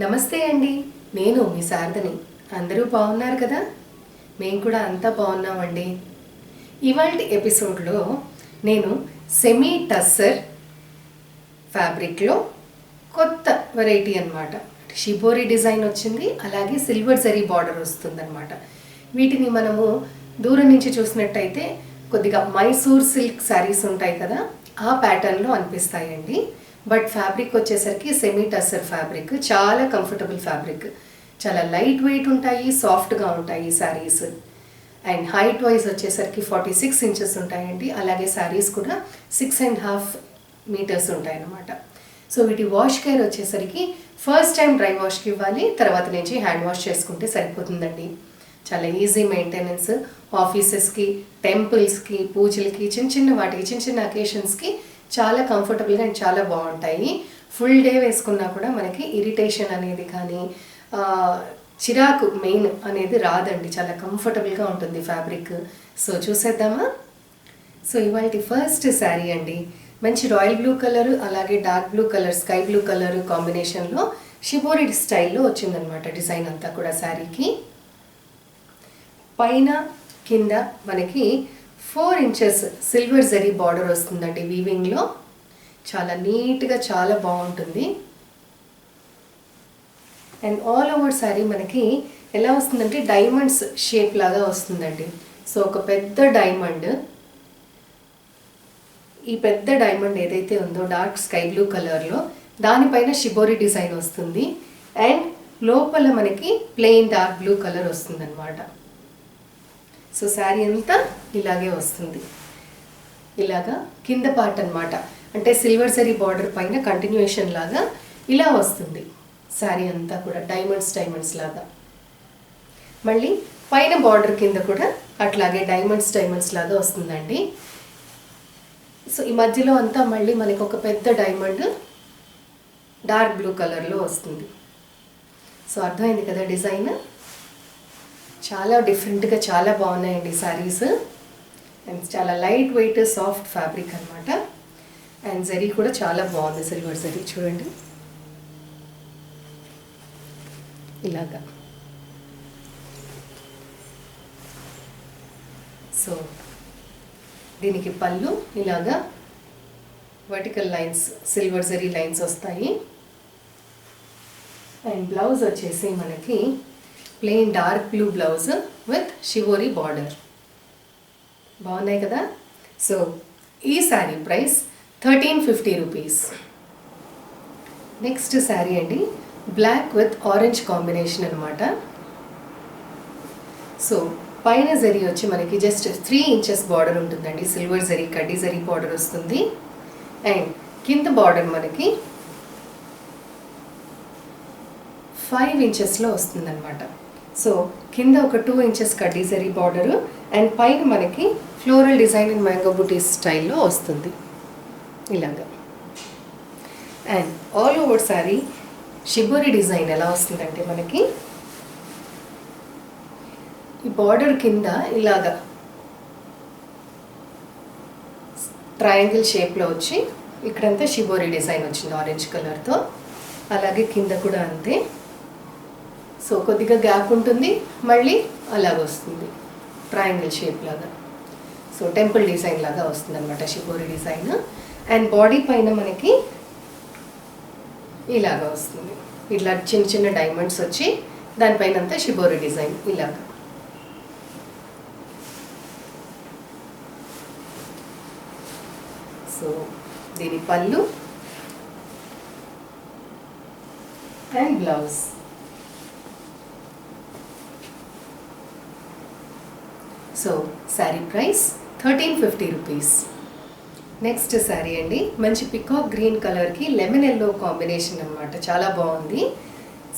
నమస్తే అండి. నేను మీ శారదని. అందరూ బాగున్నారు కదా? మేము కూడా అంతా బాగున్నామండి. ఇవాల్టి ఎపిసోడ్లో నేను సెమీ టస్సర్ ఫ్యాబ్రిక్లో కొత్త వెరైటీ అన్నమాట. షిబోరి డిజైన్ వచ్చింది, అలాగే సిల్వర్ జరీ బార్డర్ వస్తుందన్నమాట. వీటిని మనము దూరం నుంచి చూసినట్టయితే కొద్దిగా మైసూర్ సిల్క్ శారీస్ ఉంటాయి కదా, ఆ ప్యాటర్న్లో అనిపిస్తాయండి. బట్ ఫ్యాబ్రిక్ వచ్చేసరికి సెమీ టస్సర్ ఫ్యాబ్రిక్, చాలా కంఫర్టబుల్ ఫ్యాబ్రిక్, చాలా లైట్ వెయిట్ ఉంటాయి, సాఫ్ట్గా ఉంటాయి శారీస్. అండ్ హైట్ వైజ్ వచ్చేసరికి 46 ఇంచెస్ ఉంటాయండి. అలాగే శారీస్ కూడా 6.5 మీటర్స్ ఉంటాయి అన్నమాట. సో వీటి వాష్ కేర్ వచ్చేసరికి ఫస్ట్ టైం డ్రై వాష్కి ఇవ్వాలి, తర్వాత నుంచి హ్యాండ్ వాష్ చేసుకుంటే సరిపోతుందండి. చాలా ఈజీ మెయింటెనెన్స్. ఆఫీసెస్కి, టెంపుల్స్కి, పూజలకి, చిన్న వాటికి, చిన్న అకేషన్స్కి చాలా కంఫర్టబుల్గా అండ్ చాలా బాగుంటాయి. ఫుల్ డే వేసుకున్నా కూడా మనకి ఇరిటేషన్ అనేది కానీ చిరాకు మెయిన్ అనేది రాదండి. చాలా కంఫర్టబుల్గా ఉంటుంది ఫ్యాబ్రిక్. సో చూసేద్దామా? సో ఇవాళ ఫస్ట్ శారీ అండి. మంచి రాయల్ బ్లూ కలర్, అలాగే dark blue colour, sky blue colour కాంబినేషన్లో షిబోరి స్టైల్లో వచ్చిందనమాట డిజైన్ అంతా కూడా శారీకి. పైన కింద మనకి 4 ఇంచెస్ సిల్వర్ జరీ బార్డర్ వస్తుందండి వీవింగ్లో. చాలా నీట్గా, చాలా బాగుంటుంది. అండ్ ఆల్ ఓవర్ శారీ మనకి ఎలా వస్తుందంటే డైమండ్స్ షేప్ లాగా వస్తుందండి. సో ఒక పెద్ద డైమండ్, ఈ పెద్ద డైమండ్ ఏదైతే ఉందో డార్క్ స్కై బ్లూ కలర్లో, దానిపైన షిబోరి డిజైన్ వస్తుంది. అండ్ లోపల మనకి ప్లెయిన్ డార్క్ బ్లూ కలర్ వస్తుంది అనమాట. సో శారీ అంతా ఇలాగే వస్తుంది. ఇలాగా కింద పార్ట్ అనమాట, అంటే సిల్వర్ జరీ బార్డర్ పైన కంటిన్యూషన్ లాగా ఇలా వస్తుంది శారీ అంతా కూడా, డైమండ్స్ లాగా. మళ్ళీ పైన బార్డర్ కింద కూడా అట్లాగే డైమండ్స్ లాగా వస్తుందండి. సో ఈ మధ్యలో అంతా మళ్ళీ మనకి ఒక పెద్ద డైమండ్ డార్క్ బ్లూ కలర్లో వస్తుంది. సో అర్థమైంది కదా డిజైన్? చాలా డిఫరెంట్గా, చాలా బాగున్నాయండి శారీస్. అండ్ చాలా లైట్ వెయిట్, సాఫ్ట్ ఫ్యాబ్రిక్ అనమాట. అండ్ జరీ కూడా చాలా బాగుంది, సిల్వర్ జరీ చూడండి ఇలాగా. సో దీనికి పళ్ళు ఇలాగా vertical lines, silver zari lines వస్తాయి. అండ్ బ్లౌజ్ వచ్చేసి మనకి plain dark blue blouse with shibori border. బాగున్నాయి కదా? సో ఈ sari price 1350 rupees. Next saree అండి, బ్లాక్ విత్ ఆరెంజ్ కాంబినేషన్ అనమాట. సో పైన జరీ వచ్చి మనకి జస్ట్ 3 ఇంచెస్ బార్డర్ ఉంటుందండి, సిల్వర్ జరీ కడ్డీ జరీ బార్డర్ వస్తుంది. అండ్ కింద బార్డర్ మనకి 5 ఇంచెస్లో వస్తుందన్నమాట. సో కింద ఒక 2 ఇంచెస్ కడ్డీ జరీ బార్డరు, అండ్ పైన మనకి ఫ్లోరల్ డిజైన్ ఇన్ మ్యాంగో బుటీస్ స్టైల్లో వస్తుంది ఇలాగా. And all over sari shibori design ఎలా వస్తుందంటే మనకి ఈ బార్డర్ కింద ఇలాగా ట్రయాంగిల్ షేప్లో వచ్చి ఇక్కడంతా షిబోరి డిజైన్ వచ్చింది ఆరెంజ్ కలర్తో. అలాగే కింద కూడా అంతే. సో కొద్దిగా గ్యాప్ ఉంటుంది, మళ్ళీ అలాగ వస్తుంది ట్రయాంగిల్ షేప్ లాగా. సో టెంపుల్ డిజైన్ లాగా వస్తుంది అనమాట షిబోరి డిజైన్. అండ్ బాడీ పైన మనకి ఇలాగా వస్తుంది, ఇట్లా చిన్న డైమండ్స్ వచ్చి దానిపైన అంతా షిబోరి డిజైన్ ఇలాగా. సో దీని పళ్ళు and blouse. So saree price 1350 rupees. Next saree అండి, మంచి పికాక్ గ్రీన్ కలర్కి లెమన్ ఎల్లో కాంబినేషన్ అనమాట, చాలా బాగుంది.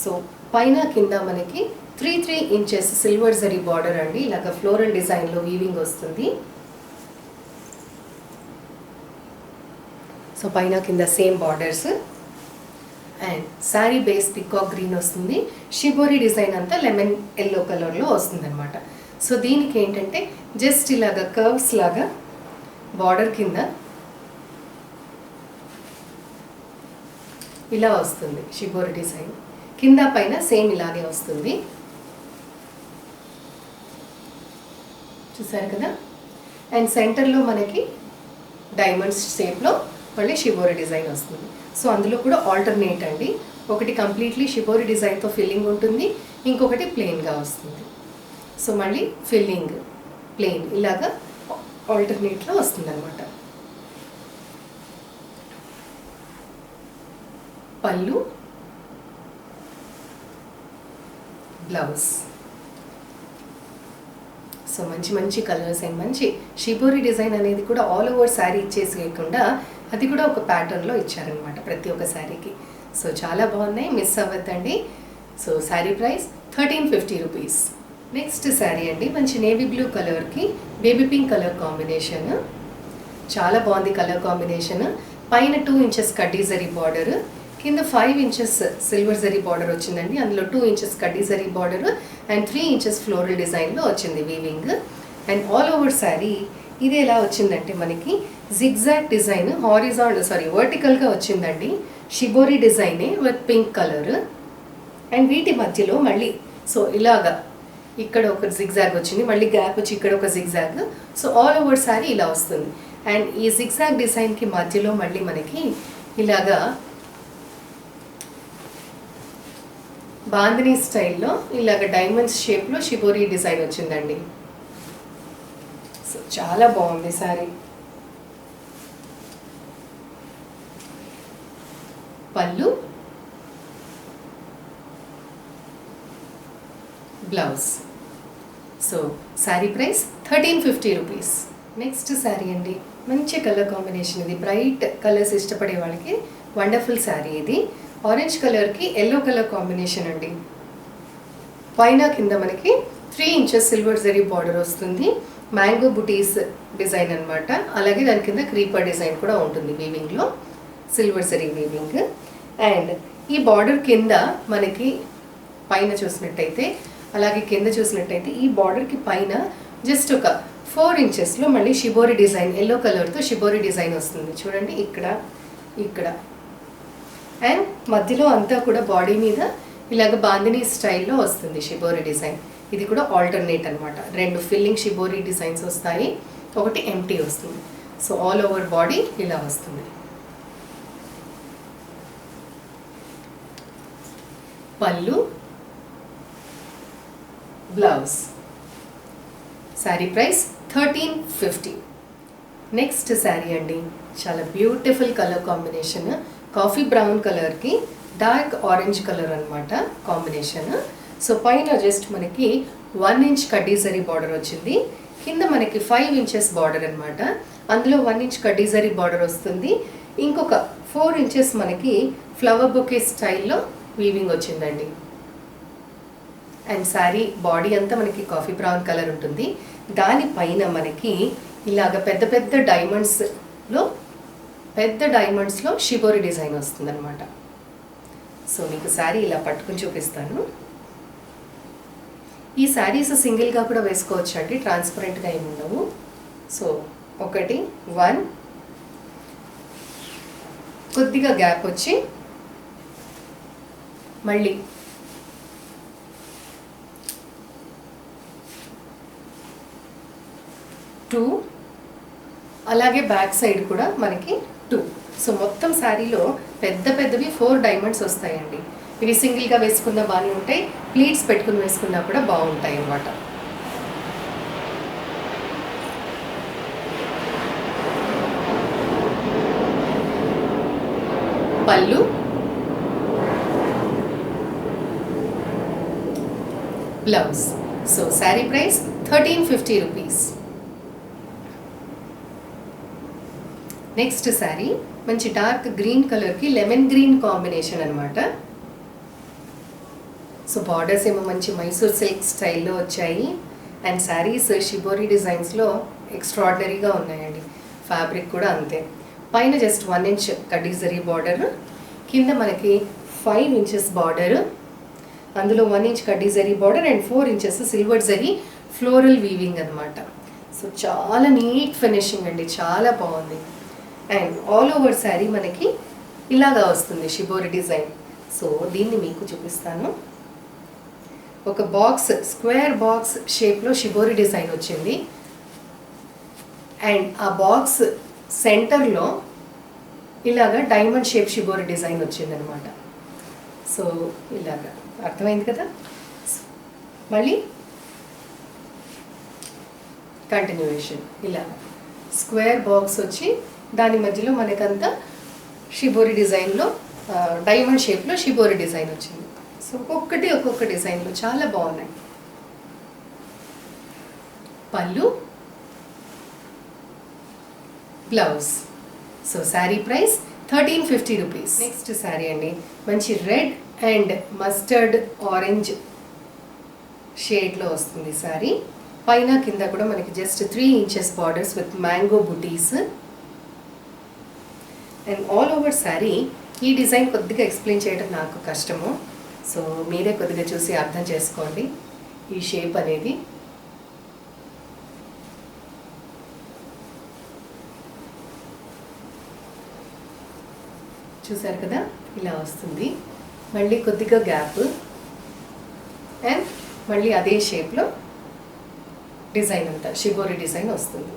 సో పైన కింద మనకి 3 ఇంచెస్ సిల్వర్ జరీ బార్డర్ అండి, ఇలాగ ఫ్లోరల్ డిజైన్లో వీవింగ్ వస్తుంది. సో పైన కింద same borders. And sari base peacock green వస్తుంది, షిబోరి డిజైన్ అంతా లెమన్ ఎల్లో కలర్లో వస్తుంది అనమాట. సో దీనికి ఏంటంటే జస్ట్ ఇలాగా కర్వ్స్ లాగా బార్డర్ కింద ఇలా వస్తుంది షిబోరి డిజైన్. కింద పైన సేమ్ ఇలానే వస్తుంది. చూసారు కదా. అండ్ సెంటర్లో మనకి డైమండ్స్ షేప్లో మళ్ళీ షిబోరి డిజైన్ వస్తుంది. సో అందులో కూడా ఆల్టర్నేట్ అండి, ఒకటి కంప్లీట్లీ షిబోరి డిజైన్తో ఫిల్లింగ్ ఉంటుంది, ఇంకొకటి ప్లెయిన్గా వస్తుంది. సో మళ్ళీ ఫిల్లింగ్ ప్లెయిన్ ఇలాగా ఆల్టర్నేట్లో వస్తుంది అనమాట. పళ్ళు, బ్లౌజ్. సో మంచి మంచి కలర్స్ అండ్ మంచి షిబోరి డిజైన్ అనేది కూడా ఆల్ ఓవర్ శారీ ఇచ్చేసేయకుండా అది కూడా ఒక ప్యాటర్న్లో ఇచ్చారనమాట ప్రతి ఒక్క శారీకి. సో చాలా బాగున్నాయి, మిస్ అవ్వద్దండి. So saree price 1350 rupees. Next saree అండి, మంచి నేవీ బ్లూ కలర్కి బేబీ పింక్ కలర్ కాంబినేషన్. చాలా బాగుంది కలర్ కాంబినేషన్. పైన 2 ఇంచెస్ కడ్డీ జరీ బార్డర్, కింద 5 ఇంచెస్ సిల్వర్ జరీ బార్డర్ వచ్చిందండి. అందులో 2 ఇంచెస్ కడ్డీ zari border and 3 inches floral డిజైన్లో వచ్చింది weaving. And all over saree ఇది ఎలా వచ్చిందంటే మనకి జిగ్జాగ్ డిజైన్ వర్టికల్గా వచ్చిందండి. షిబోరి డిజైనే విత్ పింక్ కలర్. అండ్ వీటి మధ్యలో మళ్ళీ సో ఇలాగా ఇక్కడ ఒక జిగ్జాగ్ వచ్చింది, మళ్ళీ గ్యాప్ వచ్చి ఇక్కడ ఒక zigzag. So all over sari ఇలా వస్తుంది. అండ్ ఈ జిగ్జాగ్ డిజైన్కి మధ్యలో మళ్ళీ మనకి ఇలాగా బాందినీ స్టైల్లో ఇలాగ డైమండ్స్ షేప్లో షిబోరి డిజైన్ వచ్చిందండి. సో చాలా బాగుంది శారీ. పళ్ళు, blouse. So saree price 1350 rupees. Next saree అండి, మంచి కలర్ కాంబినేషన్. ఇది బ్రైట్ కలర్స్ ఇష్టపడే వాళ్ళకి వండర్ఫుల్ శారీ. ఇది ఆరెంజ్ కలర్కి ఎల్లో కలర్ కాంబినేషన్ అండి. పైన కింద మనకి 3 ఇంచెస్ సిల్వర్ జరీ బార్డర్ వస్తుంది. మ్యాంగో బుటీస్ డిజైన్ అనమాట. అలాగే దాని కింద క్రీపర్ డిజైన్ కూడా ఉంటుంది వీవింగ్లో, సిల్వర్ జరీ వీవింగ్. అండ్ ఈ బార్డర్ కింద మనకి పైన చూసినట్టయితే, అలాగే కింద చూసినట్టయితే ఈ బార్డర్కి పైన జస్ట్ ఒక 4 ఇంచెస్లో మళ్ళీ షిబోరి డిజైన్ ఎల్లో కలర్తో షిబోరి డిజైన్ వస్తుంది. చూడండి ఇక్కడ ఇక్కడ. అండ్ మధ్యలో అంతా కూడా బాడీ మీద ఇలాగ బాందినీ స్టైల్లో వస్తుంది షిబోరి డిజైన్. ఇది కూడా ఆల్టర్నేట్ అనమాట. 2 ఫిల్లింగ్ షిబోరి డిజైన్స్ వస్తాయి, ఒకటి ఎంటీ వస్తుంది. సో ఆల్ ఓవర్ బాడీ ఇలా వస్తుంది. పళ్ళు, blouse. Sari price 1350. Next saree అండి, చాలా beautiful colour combination. Coffee brown కలర్కి డార్క్ ఆరెంజ్ కలర్ అనమాట కాంబినేషన్. సో పైన జస్ట్ మనకి 1 ఇంచ్ కడ్డీ జరీ బార్డర్ వచ్చింది, కింద మనకి 5 ఇంచెస్ బార్డర్ అనమాట. అందులో 1 ఇంచ్ కడ్డీ జరీ బార్డర్ వస్తుంది, ఇంకొక 4 ఇంచెస్ మనకి ఫ్లవర్ బొకే స్టైల్లో వీవింగ్ వచ్చిందండి. అండ్ శారీ బాడీ అంతా మనకి కాఫీ బ్రౌన్ కలర్ ఉంటుంది. దానిపైన మనకి ఇలాగ పెద్ద పెద్ద డైమండ్స్లో షిబోరి డిజైన్ వస్తుంది అనమాట. సో మీకు శారీ ఇలా పట్టుకుని చూపిస్తాను. ఈ శారీస్ సింగిల్గా కూడా వేసుకోవచ్చు అండి, ట్రాన్స్పరెంట్గా ఏమి ఉండవు. సో 1 1 కొద్దిగా గ్యాప్ వచ్చి మళ్ళీ 2, అలాగే బ్యాక్ సైడ్ కూడా మనకి 2. సో మొత్తం శారీలో పెద్దవి 4 డైమండ్స్ వస్తాయండి. ఇవి సింగిల్గా వేసుకున్న బాగానే ఉంటాయి, ప్లీట్స్ పెట్టుకుని వేసుకున్నా కూడా బాగుంటాయి అన్నమాట. పళ్ళు, blouse. So saree price 1350 rupees. Next sari మంచి డార్క్ గ్రీన్ కలర్కి లెమన్ గ్రీన్ కాంబినేషన్ అనమాట. సో బార్డర్స్ ఏమో మంచి మైసూర్ సిల్క్ స్టైల్లో వచ్చాయి. అండ్ శారీస్ షిబోరి డిజైన్స్లో ఎక్స్ట్రాడినరీగా ఉన్నాయండి. ఫ్యాబ్రిక్ కూడా అంతే. పైన జస్ట్ 1 ఇంచ్ కడ్డీ జరీ బార్డర్, కింద మనకి 5 ఇంచెస్ బార్డర్, అందులో 1 ఇంచ్ కడ్డీ zari border and 4 inches silver zari floral weaving అనమాట. సో చాలా నీట్ ఫినిషింగ్ అండి, చాలా బాగుంది. అండ్ ఆల్ ఓవర్ శారీ మనకి ఇలాగా వస్తుంది షిబోరి డిజైన్. సో దీన్ని మీకు చూపిస్తాను. ఒక బాక్స్, స్క్వేర్ బాక్స్ షేప్లో షిబోరి డిజైన్ వచ్చింది. అండ్ ఆ బాక్స్ సెంటర్లో ఇలాగా డైమండ్ షేప్ షిబోరి డిజైన్ వచ్చిందనమాట. సో ఇలాగా అర్థమైంది కదా. మళ్ళీ కంటిన్యూయేషన్ ఇలా స్క్వేర్ బాక్స్ వచ్చి దాని మధ్యలో మనకంతా షిబోరి డిజైన్లో డైమండ్ షేప్లో షిబోరి డిజైన్ వచ్చింది. సో ఒక్కొక్క డిజైన్లో చాలా బాగున్నాయి. పళ్ళు, blouse. So saree price 1350 rupees. Next saree అండి, మంచి రెడ్ అండ్ మస్టర్డ్ ఆరెంజ్ షేడ్లో వస్తుంది శారీ. పైన కింద కూడా మనకి just 3 inches borders with mango buttis. And all over sari ఈ డిజైన్ కొద్దిగా ఎక్స్ప్లెయిన్ చేయడం నాకు కష్టము. సో మీరే కొద్దిగా చూసి అర్థం చేసుకోండి ఈ షేప్ అనేది. చూసారు కదా, ఇలా వస్తుంది. మళ్ళీ కొద్దిగా గ్యాప్ అండ్ మళ్ళీ అదే షేప్లో డిజైన్ అంతా షిబోరి డిజైన్ వస్తుంది.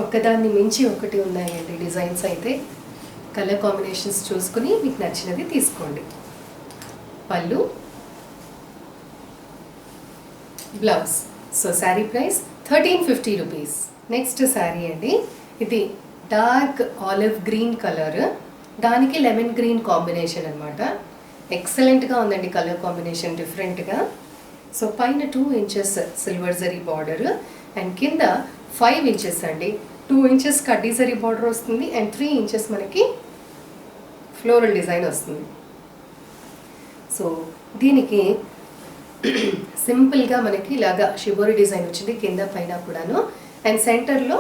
ఒక్కదాన్ని మించి ఒకటి ఉన్నాయండి డిజైన్స్. అయితే కలర్ కాంబినేషన్స్ చూసుకుని మీకు నచ్చినది తీసుకోండి. పళ్ళు, blouse. So saree price 1350 rupees. Next saree అండి, ఇది డార్క్ ఆలివ్ గ్రీన్ కలర్, దానికి లెమన్ గ్రీన్ కాంబినేషన్ అనమాట. ఎక్సలెంట్గా ఉందండి కలర్ కాంబినేషన్, డిఫరెంట్గా. సో పైన 2 inches silver zari border and కింద 5 ఇంచెస్ అండి. 2 ఇంచెస్ కడ్డీ జరీ బార్డర్ వస్తుంది అండ్ 3 ఇంచెస్ మనకి ఫ్లోరల్ డిజైన్ వస్తుంది. సో దీనికి సింపుల్గా మనకి ఇలాగా షిబోరి డిజైన్ వచ్చింది కింద పైన కూడాను. అండ్ సెంటర్లో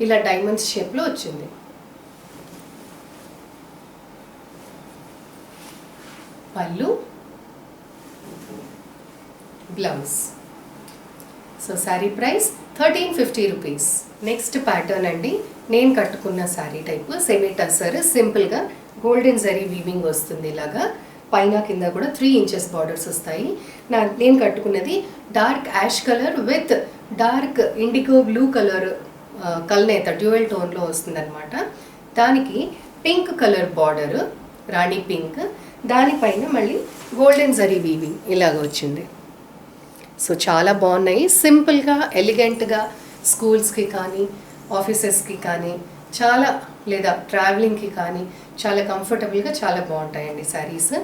ఇలా డైమండ్స్ షేప్లో వచ్చింది. పళ్ళు, blouse. So saree price 1350 rupees. Next pattern అండి, నేను కట్టుకున్న శారీ టైప్ సెమీ టస్సర్, సింపుల్గా గోల్డెన్ జరీ వీవింగ్ వస్తుంది. ఇలాగా పైన కింద కూడా 3 ఇంచెస్ బార్డర్స్ వస్తాయి. నేను కట్టుకున్నది dark ash colour with dark indigo blue colour కల్నేత డ్యూయల్ టోన్లో వస్తుంది అనమాట. దానికి pink colour border, rani pink, దానిపైన మళ్ళీ గోల్డెన్ జరీ వీవింగ్ ఇలాగ వచ్చింది. సో చాలా బాగున్నాయి, సింపుల్గా ఎలిగెంట్గా స్కూల్స్కి కానీ ఆఫీసెస్కి కానీ చాలా, లేదా ట్రావెలింగ్కి కానీ చాలా కంఫర్టబుల్గా చాలా బాగుంటాయండి శారీస్.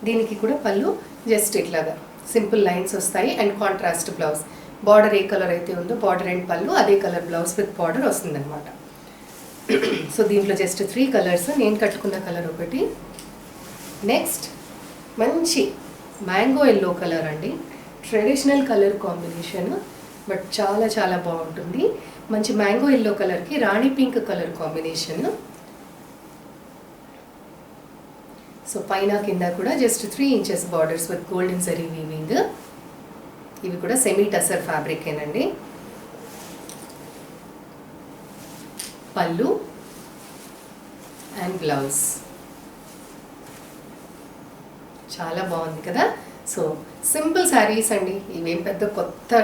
దీనికి కూడా పళ్ళు జస్ట్ ఇట్లాగా సింపుల్ లైన్స్ వస్తాయి and contrast blouse. Border A colour అయితే ఉందో బార్డర్ అండ్ పళ్ళు అదే కలర్ బ్లౌజ్ విత్ బార్డర్ వస్తుందన్నమాట. సో దీంట్లో జస్ట్ 3 కలర్స్, నేను కట్టుకున్న కలర్ ఒకటి. నెక్స్ట్ మంచి మ్యాంగో ఎల్లో కలర్ అండి, ట్రెడిషనల్ కలర్ కాంబినేషన్ బట్ చాలా చాలా బాగుంటుంది. మంచి మ్యాంగో ఎల్లో కలర్కి రాణి పింక్ కలర్ కాంబినేషన్. సో పైన కింద కూడా just 3 inches borders with golden zari weaving. ఇవి కూడా సెమీ టసర్ ఫ్యాబ్రికేనండి. పళ్ళు అండ్ బ్లౌజ్. చాలా బాగుంది కదా. సో సింపుల్ శారీస్ అండి, ఇవేం పెద్ద కొత్త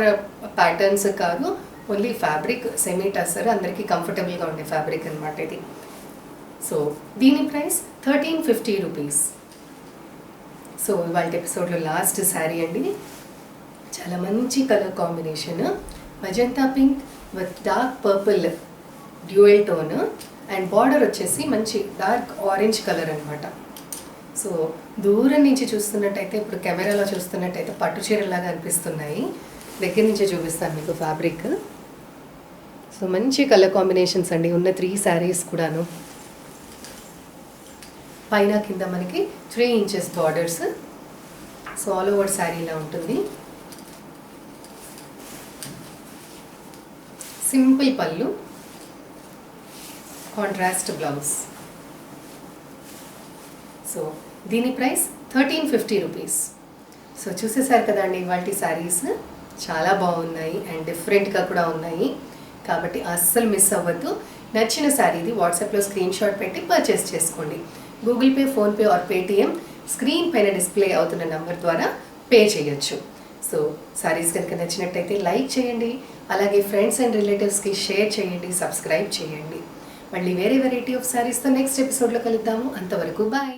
ప్యాటర్న్స్ కాదు, ఓన్లీ ఫ్యాబ్రిక్ సెమీ టసర్, అందరికీ కంఫర్టబుల్గా ఉండే ఫ్యాబ్రిక్ అనమాట ఇది. సో దీని ప్రైస్ 1350 రూపీస్. సో ఇవాళ ఎపిసోడ్లో లాస్ట్ శారీ అండి, చాలా మంచి colour combination, magenta pink with dark purple dual tone and border వచ్చేసి మంచి డార్క్ ఆరెంజ్ కలర్ అనమాట. సో దూరం నుంచి చూస్తున్నట్టయితే, ఇప్పుడు కెమెరాలో చూస్తున్నట్టయితే పట్టు చీరలాగా అనిపిస్తున్నాయి. దగ్గర నుంచి చూపిస్తాను మీకు ఫ్యాబ్రిక్. సో మంచి కలర్ కాంబినేషన్స్ అండి ఉన్న 3 శారీస్ కూడాను. పైన కింద మనకి 3 inches borders. So all over sari ఇలా ఉంటుంది. సింపుల్ పళ్ళు, కాంట్రాస్ట్ బ్లౌజ్. సో దీని ప్రైస్ 1350 రూపీస్. సో చూసేసారు కదండి ఇవాళ శారీస్, చాలా బాగున్నాయి అండ్ డిఫరెంట్గా కూడా ఉన్నాయి. కాబట్టి అస్సలు మిస్ అవ్వద్దు. నచ్చిన శారీది వాట్సాప్లో స్క్రీన్ షాట్ పెట్టి పర్చేస్ చేసుకోండి. Google pay, PhonePe are Paytm screen పైన డిస్ప్లే అవుతున్న నంబర్ ద్వారా పే చేయొచ్చు. సో శారీస్ కనుక నచ్చినట్టయితే లైక్ చేయండి, అలాగే ఫ్రెండ్స్ అండ్ రిలేటివ్స్కి షేర్ చేయండి, సబ్స్క్రైబ్ చేయండి. మళ్ళీ వేరే వెరైటీ ఆఫ్ శారీస్తో నెక్స్ట్ ఎపిసోడ్లో కలుద్దాము. అంతవరకు బాయ్.